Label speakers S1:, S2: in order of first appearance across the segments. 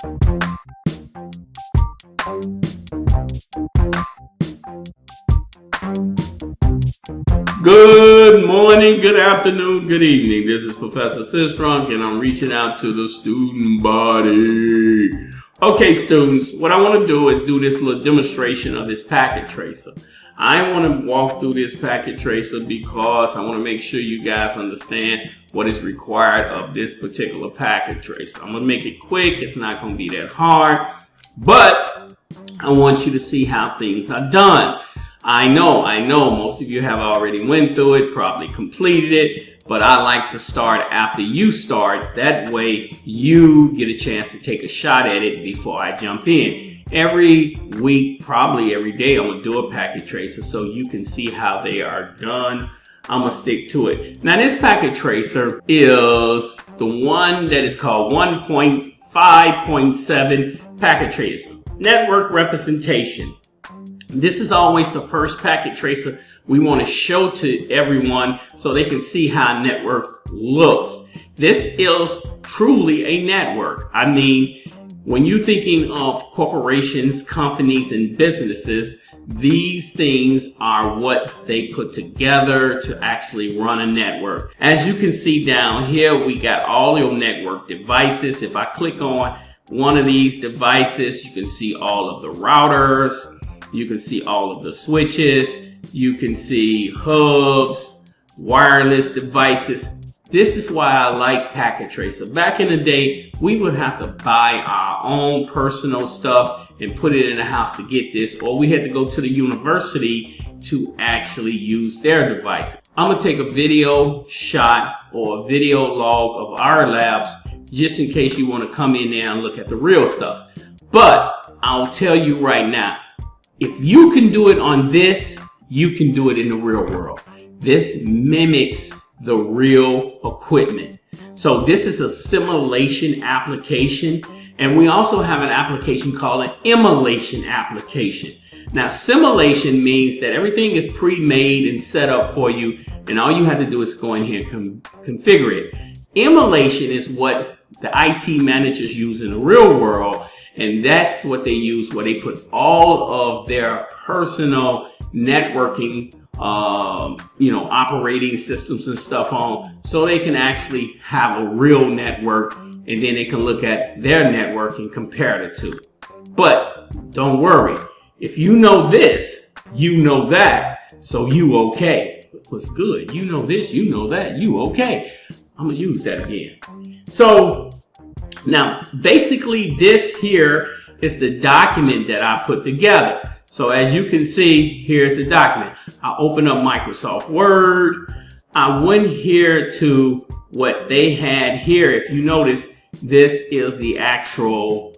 S1: Good morning, good afternoon, good evening. This is Professor Sistrunk, and I'm reaching out to the student body. Okay, students, what I want to do is do this little demonstration of this packet tracer. I want to walk through this packet tracer because I want to make sure you guys understand what is required of this particular packet tracer. I'm going to make it quick. It's not going to be that hard, but I want you to see how things are done. I know most of you have already went through it, probably completed it, but I like to start after you start. That way you get a chance to take a shot at it before I jump in. Every week, probably every day, I'm going to do a packet tracer so you can see how they are done. I'm going to stick to it. Now this packet tracer is the one that is called 1.5.7 packet tracer. Network representation. This is always the first packet tracer we want to show to everyone so they can see how a network looks. This is truly a network. I mean, when you're thinking of corporations, companies, and businesses, these things are what they put together to actually run a network. As you can see down here, we got all your network devices. If I click on one of these devices, you can see all of the routers. You can see all of the switches, you can see hubs, wireless devices. This is why I like packet tracer. Back in the day, we would have to buy our own personal stuff and put it in the house to get this, or we had to go to the university to actually use their device. I'm gonna take a video shot or a video log of our labs just in case you wanna come in there and look at the real stuff. But I'll tell you right now, if you can do it on this, you can do it in the real world. This mimics the real equipment. So this is a simulation application, and we also have an application called an emulation application. Now simulation means that everything is pre-made and set up for you, and all you have to do is go in here and configure it. Emulation is what the IT managers use in the real world. And that's what they use, where they put all of their personal networking, operating systems and stuff on, so they can actually have a real network, and then they can look at their network and compare the two. But don't worry, if you know this, you know that, so you okay. What's good? You know this, you know that, you okay. I'm gonna use that again. So now, basically, this here is the document that I put together. So as you can see, here's the document. I open up Microsoft Word. I went here to what they had here. If you notice, this is the actual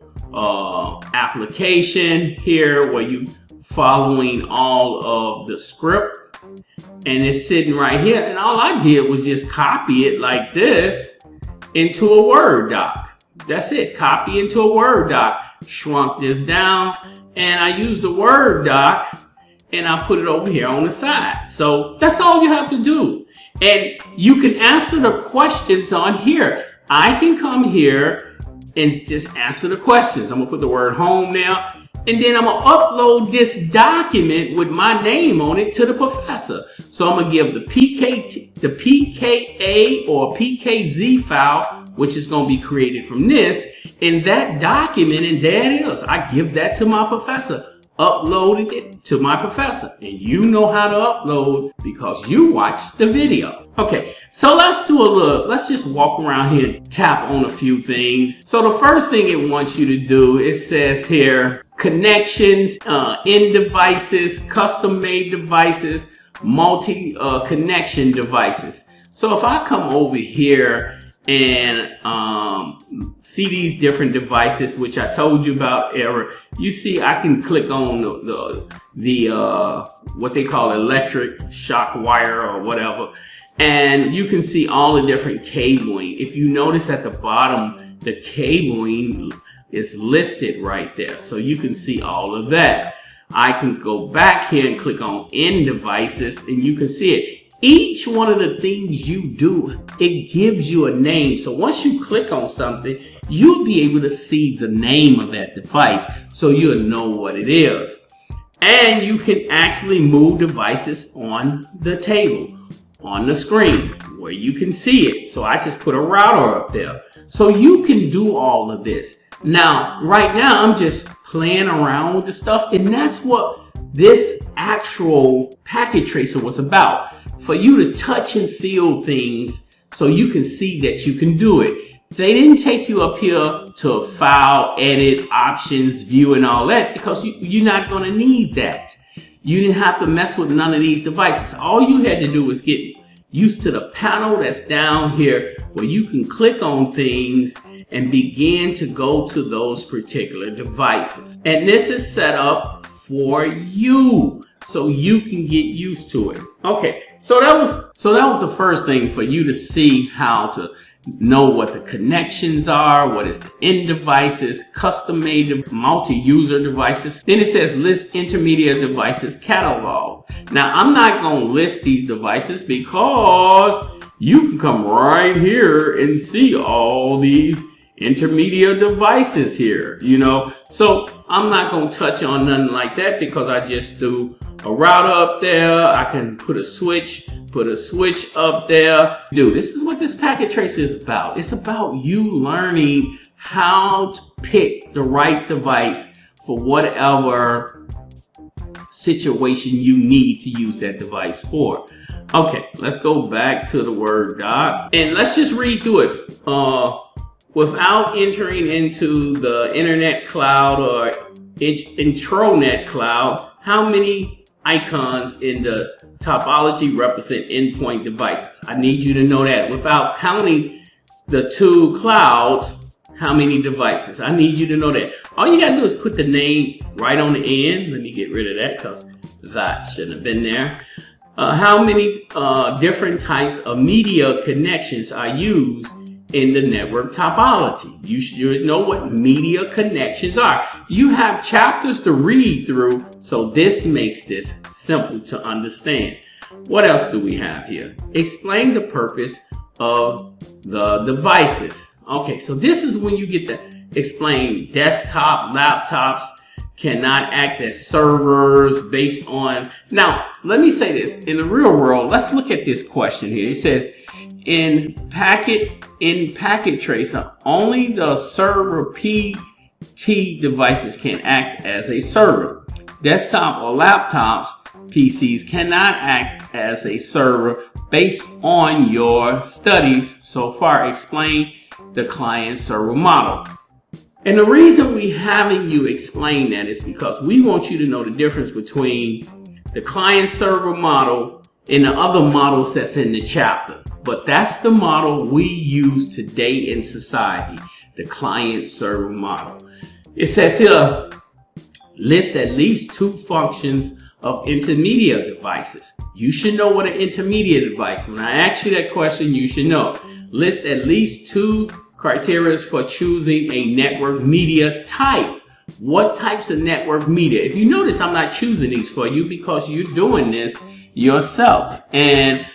S1: application here where you following all of the script. And it's sitting right here. And all I did was just copy it like this into a Word doc. That's it, copy into a Word doc, shrunk this down, and I used the Word doc and I put it over here on the side. So that's all you have to do. And you can answer the questions on here. I can come here and just answer the questions. I'm gonna put the word home now, and then I'm gonna upload this document with my name on it to the professor. So I'm gonna give the PKA or PKZ file, which is going to be created from this, and that document, and there it is. I give that to my professor, uploaded it to my professor, and you know how to upload because you watched the video. Okay, so let's just walk around here and tap on a few things. So the first thing it wants you to do, it says here, connections, end devices, custom-made devices, multi-connection devices. So if I come over here and see these different devices, which I told you about error, you see I can click on the what they call electric shock wire or whatever, and you can see all the different cabling. If you notice at the bottom, the cabling is listed right there, so you can see all of that. I can go back here and click on end devices, and you can see it. Each one of the things you do, it gives you a name. So once you click on something, you'll be able to see the name of that device, so you'll know what it is. And you can actually move devices on the table, on the screen, where you can see it. So I just put a router up there. So you can do all of this. Now, right now, I'm just playing around with the stuff, and that's what this actual packet tracer was about. For you to touch and feel things so you can see that you can do it. They didn't take you up here to file, edit, options, view, and all that, because you're not going to need that. You didn't have to mess with none of these devices. All you had to do was get used to the panel that's down here, where you can click on things and begin to go to those particular devices. And this is set up for you, so you can get used to it. Okay, so that was the first thing, for you to see how to know what the connections are, what is the end devices, custom-made multi-user devices. Then it says list intermediate devices catalog. Now, I'm not going to list these devices because you can come right here and see all these intermediate devices here, so I'm not going to touch on nothing like that, because I just threw a router up there. I can put a switch up there. Dude, this is what this packet tracer is about. It's about you learning how to pick the right device for whatever situation you need to use that device for. Okay, let's go back to the Word doc, and let's just read through it. Without entering into the internet cloud or intranet cloud, how many icons in the topology represent endpoint devices? I need you to know that. Without counting the two clouds, how many devices? I need you to know that. All you gotta do is put the name right on the end. Let me get rid of that, because that shouldn't have been there. How many different types of media connections are used in the network topology? You should know what media connections are. You have chapters to read through, so this makes this simple to understand. What else do we have here? Explain the purpose of the devices. Okay, so this is when you get to explain desktop, laptops cannot act as servers based on. Now, let me say this. In the real world, let's look at this question here. It says, in packet tracer, only the server PT devices can act as a server. Desktop or laptops PCs cannot act as a server based on your studies so far. Explain the client server model. And the reason we having you explain that is because we want you to know the difference between the client server model and the other models that's in the chapter. But that's the model we use today in society, the client server model. It says here, list at least two functions of intermediate devices. You should know what an intermediate device. When I ask you that question, you should know. List at least two criteria for choosing a network media type. What types of network media? If you notice, I'm not choosing these for you because you're doing this yourself. And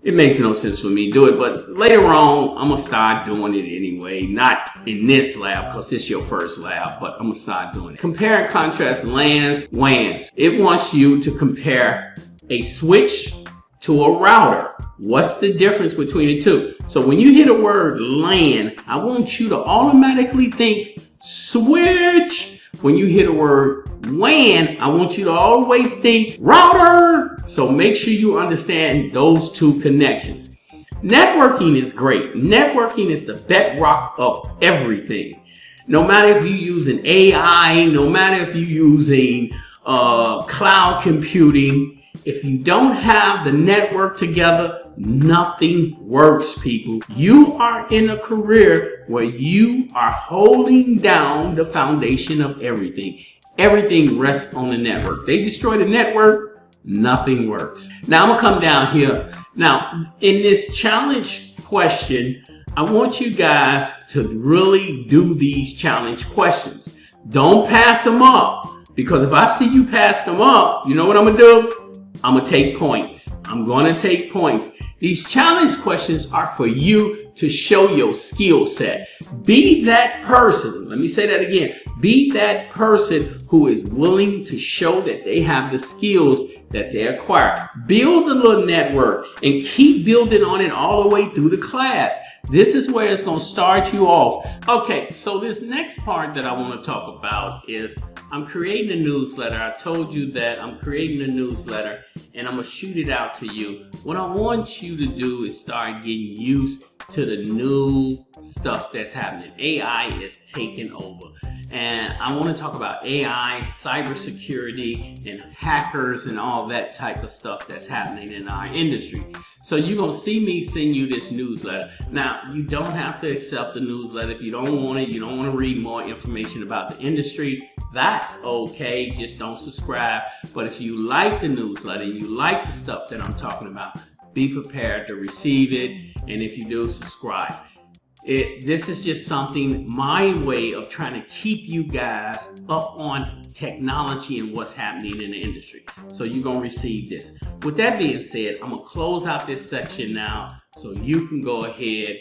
S1: it makes no sense for me to do it, but later on, I'm going to start doing it anyway. Not in this lab, because this is your first lab, but I'm going to start doing it. Compare and contrast LANs, WANs. It wants you to compare a switch to a router. What's the difference between the two? So when you hear the word LAN, I want you to automatically think switch. When you hear the word WAN, I want you to always think router. So make sure you understand those two connections. Networking is great. Networking is the bedrock of everything. No matter if you're using AI, no matter if you're using cloud computing, if you don't have the network together, nothing works, people. You are in a career where you are holding down the foundation of everything. Everything rests on the network. They destroy the network, nothing works. Now I'm gonna come down here. Now, in this challenge question, I want you guys to really do these challenge questions. Don't pass them up, because if I see you pass them up, you know what I'm gonna do? I'm going to take points. I'm going to take points. These challenge questions are for you to show your skill set. Be that person. Let me say that again. Be that person who is willing to show that they have the skills that they acquire. Build a little network and keep building on it all the way through the class. This is where it's going to start you off. Okay, so this next part that I want to talk about is I'm creating a newsletter. I told you that I'm creating a newsletter and I'm going to shoot it out to you. What I want you to do is start getting used to the new stuff that's happening. AI is taking over. And I want to talk about AI, cybersecurity, and hackers and all that type of stuff that's happening in our industry. So you're going to see me send you this newsletter. Now, you don't have to accept the newsletter. If you don't want it, you don't want to read more information about the industry, that's okay. Just don't subscribe. But if you like the newsletter, you like the stuff that I'm talking about, be prepared to receive it. And if you do, subscribe. This is just something, my way of trying to keep you guys up on technology and what's happening in the industry. So you're going to receive this. With that being said, I'm going to close out this section now so you can go ahead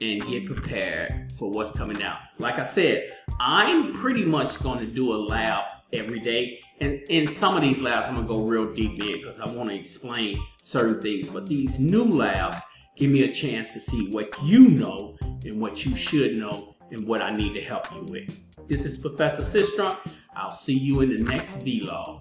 S1: and get prepared for what's coming out. Like I said, I'm pretty much going to do a lab every day. And in some of these labs, I'm going to go real deep in because I want to explain certain things. But these new labs give me a chance to see what you know and what you should know and what I need to help you with. This is Professor Sistrunk. I'll see you in the next vlog.